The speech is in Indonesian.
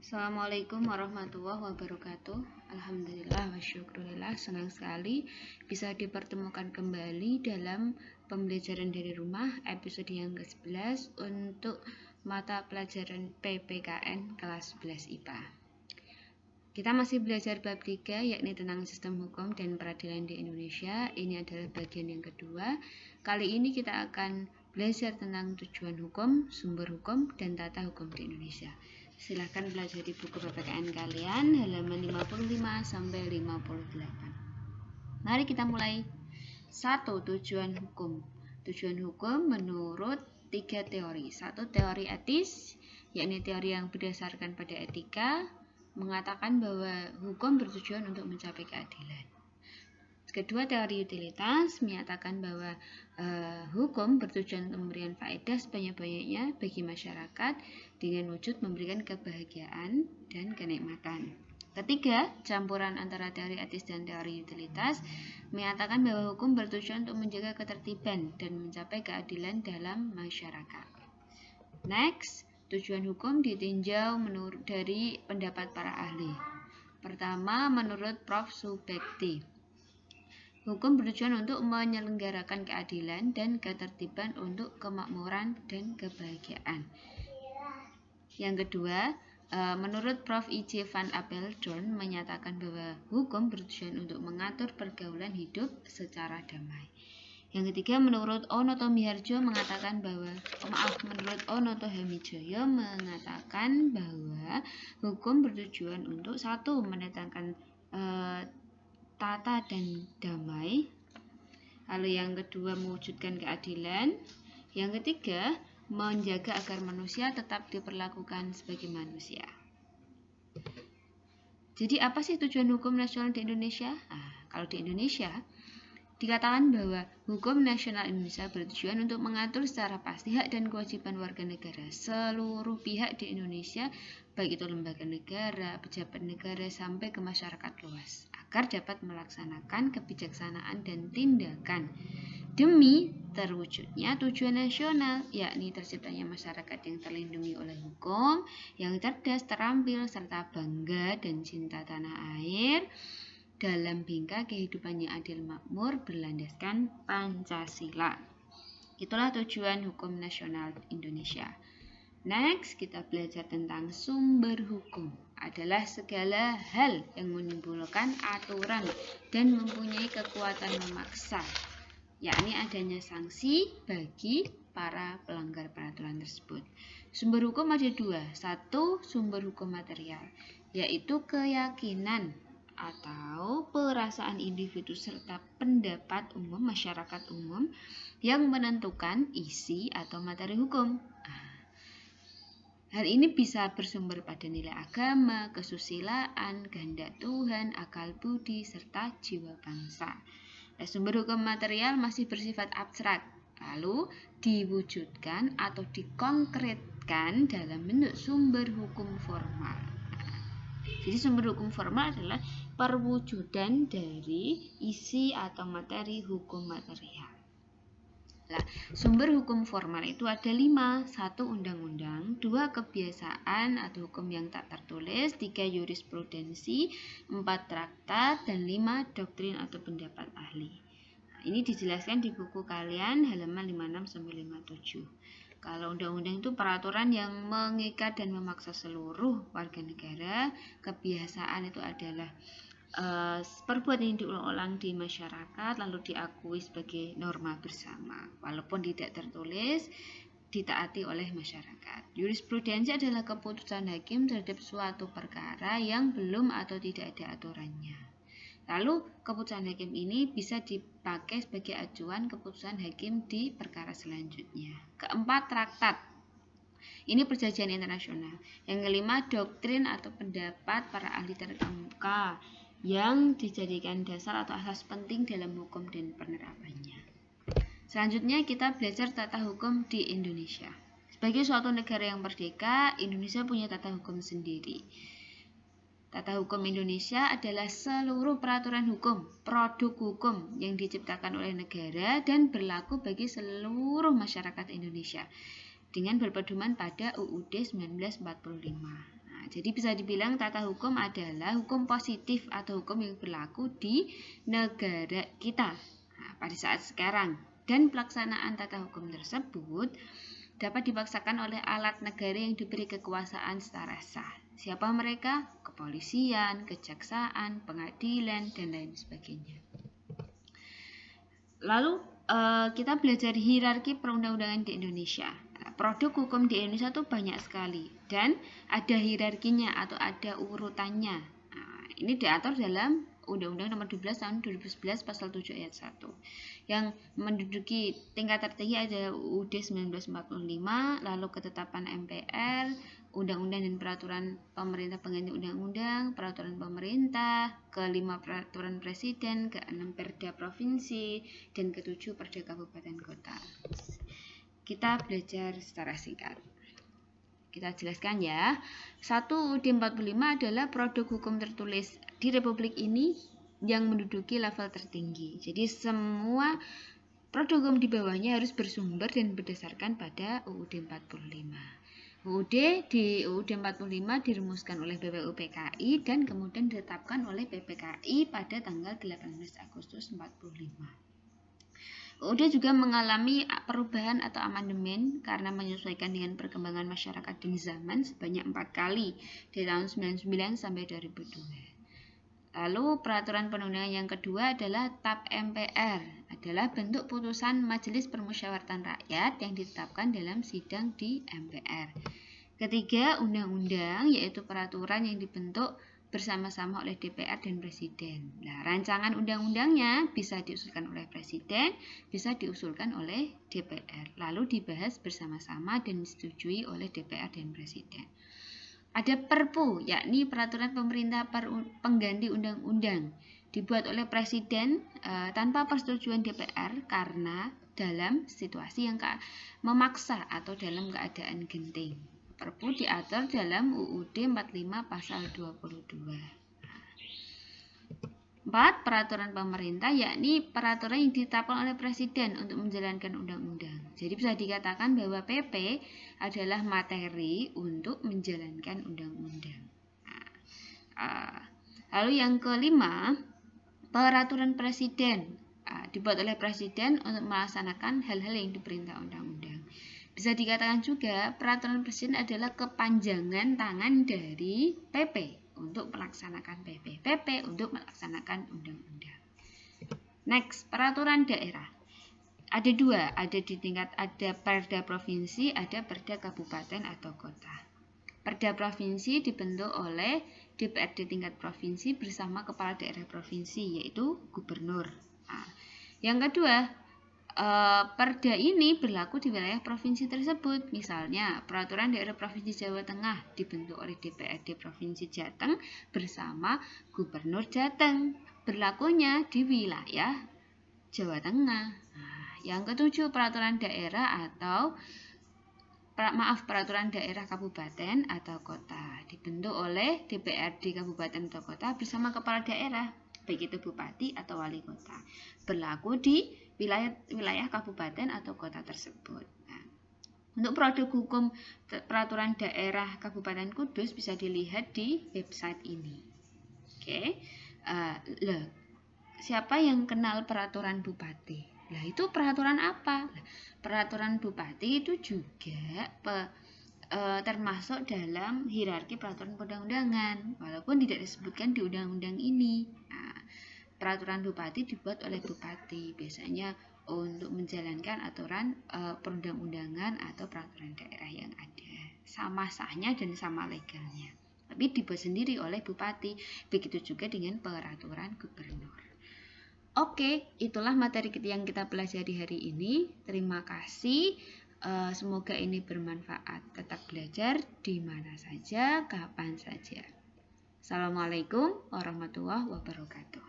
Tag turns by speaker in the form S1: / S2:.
S1: Assalamualaikum warahmatullahi wabarakatuh. Alhamdulillah wa syukurillah, senang sekali bisa dipertemukan kembali dalam pembelajaran dari rumah episode yang ke-11 untuk mata pelajaran PPKN kelas 11 IPA. Kita masih belajar bab 3 yakni tentang sistem hukum dan peradilan di Indonesia. Ini adalah bagian yang kedua. Kali ini kita akan belajar tentang tujuan hukum, sumber hukum, dan tata hukum di Indonesia. Silahkan belajar di buku PPKN kalian halaman 55 sampai 58. Mari kita mulai. 1. Tujuan hukum. Tujuan hukum menurut 3 teori. 1. Teori etis, yakni teori yang berdasarkan pada etika, mengatakan bahwa hukum bertujuan untuk mencapai keadilan. Kedua, teori utilitas menyatakan bahwa hukum bertujuan untuk memberikan faedah sebanyak-banyaknya bagi masyarakat dengan wujud memberikan kebahagiaan dan kenikmatan. Ketiga, campuran antara teori etis dan teori utilitas menyatakan bahwa hukum bertujuan untuk menjaga ketertiban dan mencapai keadilan dalam masyarakat. Next, tujuan hukum ditinjau menurut dari pendapat para ahli. Pertama, menurut Prof. Subekti, hukum bertujuan untuk menyelenggarakan keadilan dan ketertiban untuk kemakmuran dan kebahagiaan. Yang kedua, menurut Prof. I.J. van Apeldoorn menyatakan bahwa hukum bertujuan untuk mengatur pergaulan hidup secara damai. Yang ketiga, menurut Onoto Miharjo mengatakan bahwa menurut Onoto Hamijoyo mengatakan bahwa hukum bertujuan untuk 1. Mendatangkan tata dan damai. Lalu yang kedua, mewujudkan keadilan. Yang ketiga, menjaga agar manusia tetap diperlakukan sebagai manusia. Jadi apa sih tujuan hukum nasional di Indonesia? Kalau di Indonesia dikatakan bahwa hukum nasional Indonesia bertujuan untuk mengatur secara pasti hak dan kewajiban warga negara, seluruh pihak di Indonesia, baik itu lembaga negara, pejabat negara, sampai ke masyarakat luas, agar dapat melaksanakan kebijaksanaan dan tindakan demi terwujudnya tujuan nasional, yakni terciptanya masyarakat yang terlindungi oleh hukum, yang cerdas, terampil, serta bangga dan cinta tanah air, dalam bingkai kehidupan yang adil makmur berlandaskan Pancasila. Itulah tujuan hukum nasional Indonesia. Next, kita belajar tentang sumber hukum. Adalah segala hal yang menimbulkan aturan dan mempunyai kekuatan memaksa, yakni adanya sanksi bagi para pelanggar peraturan tersebut. Sumber hukum ada 2. 1. Sumber hukum material, yaitu keyakinan atau perasaan individu serta pendapat umum masyarakat umum yang menentukan isi atau materi hukum. Hal ini bisa bersumber pada nilai agama, kesusilaan, kehendak Tuhan, akal budi, serta jiwa bangsa. Sumber hukum material masih bersifat abstrak, lalu diwujudkan atau dikonkretkan dalam bentuk sumber hukum formal. Jadi sumber hukum formal adalah perwujudan dari isi atau materi hukum material. Nah, sumber hukum formal itu ada 5. 1. Undang-undang, 2. Kebiasaan atau hukum yang tak tertulis, 3. Jurisprudensi, 4. Traktat, dan 5. Doktrin atau pendapat ahli. Nah, ini dijelaskan di buku kalian halaman 56-57. Kalau undang-undang itu peraturan yang mengikat dan memaksa seluruh warga negara. Kebiasaan itu adalah perbuatan yang diulang-ulang di masyarakat lalu diakui sebagai norma bersama, walaupun tidak tertulis, ditaati oleh masyarakat. Jurisprudensi adalah keputusan hakim terhadap suatu perkara yang belum atau tidak ada aturannya. Lalu keputusan hakim ini bisa dipakai sebagai acuan keputusan hakim di perkara selanjutnya. Keempat, traktat. Ini perjanjian internasional. Yang kelima, doktrin atau pendapat para ahli terkemuka yang dijadikan dasar atau asas penting dalam hukum dan penerapannya. Selanjutnya kita belajar tata hukum di Indonesia. Sebagai suatu negara yang merdeka, Indonesia punya tata hukum sendiri. Tata hukum Indonesia adalah seluruh peraturan hukum, produk hukum yang diciptakan oleh negara dan berlaku bagi seluruh masyarakat Indonesia dengan berpedoman pada UUD 1945. Nah, Jadi bisa dibilang tata hukum adalah hukum positif atau hukum yang berlaku di negara kita pada saat sekarang. Dan pelaksanaan tata hukum tersebut dapat dipaksakan oleh alat negara yang diberi kekuasaan secara sah. Siapa mereka? Kepolisian, kejaksaan, pengadilan, dan lain sebagainya. Lalu kita belajar hierarki perundang-undangan di Indonesia. Produk hukum di Indonesia itu banyak sekali dan ada hierarkinya atau ada urutannya. Ini diatur dalam Undang-Undang Nomor 12 Tahun 2011 Pasal 7 Ayat 1. Yang menduduki tingkat tertinggi ada UUD 1945, lalu ketetapan MPR, Undang-Undang dan Peraturan Pemerintah pengganti Undang-Undang, Peraturan Pemerintah, ke-5 Peraturan Presiden, ke-6 Perda Provinsi, dan ke-7 Perda Kabupaten Kota. Kita belajar secara singkat. Kita jelaskan ya. 1 UUD 45 adalah produk hukum tertulis di Republik ini yang menduduki level tertinggi. Jadi semua produk hukum di bawahnya harus bersumber dan berdasarkan pada UUD 45. UUD 45 dirumuskan oleh BPUPKI dan kemudian ditetapkan oleh PPKI pada tanggal 18 Agustus 45. UUD juga mengalami perubahan atau amandemen karena menyesuaikan dengan perkembangan masyarakat dan zaman sebanyak 4 kali dari tahun 99 sampai 2002. Lalu peraturan perundang-undangan yang kedua adalah TAP MPR, adalah bentuk putusan Majelis Permusyawaratan Rakyat yang ditetapkan dalam sidang di MPR. Ketiga, undang-undang yaitu peraturan yang dibentuk bersama-sama oleh DPR dan Presiden. Nah, rancangan undang-undangnya bisa diusulkan oleh Presiden, bisa diusulkan oleh DPR, lalu dibahas bersama-sama dan disetujui oleh DPR dan Presiden. Ada Perpu, yakni peraturan pemerintah pengganti undang-undang, dibuat oleh Presiden tanpa persetujuan DPR karena dalam situasi yang memaksa atau dalam keadaan genting. Perpu diatur dalam UUD 45 Pasal 22. 4. Peraturan pemerintah, yakni peraturan yang ditetapkan oleh Presiden untuk menjalankan undang-undang. Jadi bisa dikatakan bahwa PP adalah materi untuk menjalankan undang-undang. Lalu yang kelima, peraturan Presiden dibuat oleh Presiden untuk melaksanakan hal-hal yang diperintah undang-undang. Bisa dikatakan juga peraturan Presiden adalah kepanjangan tangan dari PP untuk melaksanakan PP. PP untuk melaksanakan undang-undang. Next, peraturan daerah. Ada 2, ada perda provinsi, ada perda kabupaten atau kota. Perda provinsi dibentuk oleh DPRD tingkat provinsi bersama kepala daerah provinsi, yaitu gubernur. Yang kedua, perda ini berlaku di wilayah provinsi tersebut. Misalnya, peraturan daerah Provinsi Jawa Tengah dibentuk oleh DPRD Provinsi Jateng bersama Gubernur Jateng. Berlakunya di wilayah Jawa Tengah. Yang ketujuh, peraturan daerah peraturan daerah kabupaten atau kota dibentuk oleh DPRD kabupaten atau kota bersama kepala daerah, baik itu bupati atau wali kota. Berlaku di wilayah kabupaten atau kota tersebut. Nah, untuk produk hukum peraturan daerah Kabupaten Kudus bisa dilihat di website ini. Oke. Siapa yang kenal peraturan bupati? Lah itu peraturan apa? Peraturan bupati itu juga termasuk dalam hierarki peraturan perundang-undangan, walaupun tidak disebutkan di undang-undang ini. Nah, peraturan bupati dibuat oleh bupati, biasanya untuk menjalankan aturan perundang-undangan atau peraturan daerah yang ada, sama sahnya dan sama legalnya. Tapi dibuat sendiri oleh bupati, begitu juga dengan peraturan gubernur. Oke, itulah materi yang kita pelajari hari ini. Terima kasih. Semoga ini bermanfaat. Tetap belajar di mana saja, kapan saja. Assalamualaikum warahmatullahi wabarakatuh.